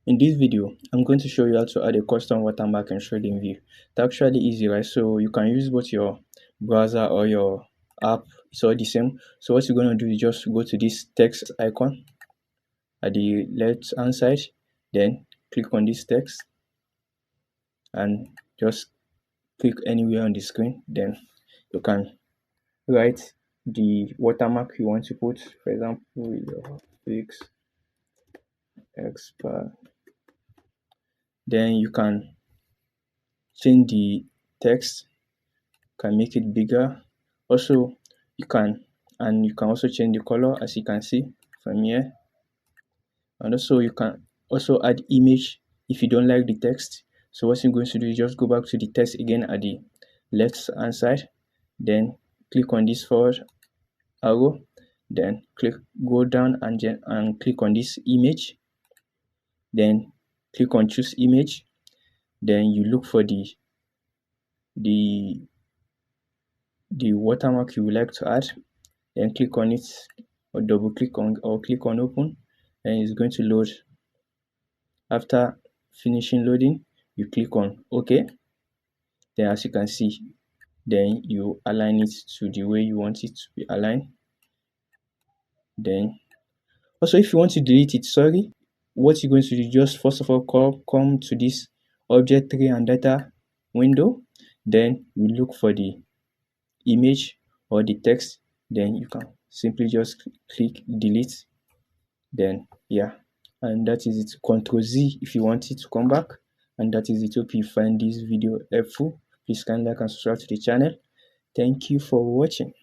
In this video, I'm going to show you how to add a custom watermark in TradingView. It's actually easy, right? So you can use both your browser or your app. It's all the same. So what you're going to do is just go to this text icon at the left hand side, then click on this text and just click anywhere on the screen. Then you can write the watermark you want to put. For example, your fix expert. Then you can change the text, can make it bigger. Also, you can also change the color, as you can see from here. And also you can also add image if you don't like the text. So what you're going to do is just go back to the text again at the left hand side, then click on this forward arrow, then go down and click on this image, then click on choose image, then you look for the the watermark you would like to add, then click on it or double click on or click on open, and it's going to load. After finishing loading, you click on OK. Then as you can see, then you align it to the way you want it to be aligned. Then also, if you want to delete it, what you're going to do, just first of all come to this object tree and data window, then you look for the image or the text, then you can simply just click delete. Then yeah, and that is it. Ctrl Z if you want it to come back. And that is it. Hope you find this video helpful. Please kindly like and subscribe to the channel. Thank you for watching.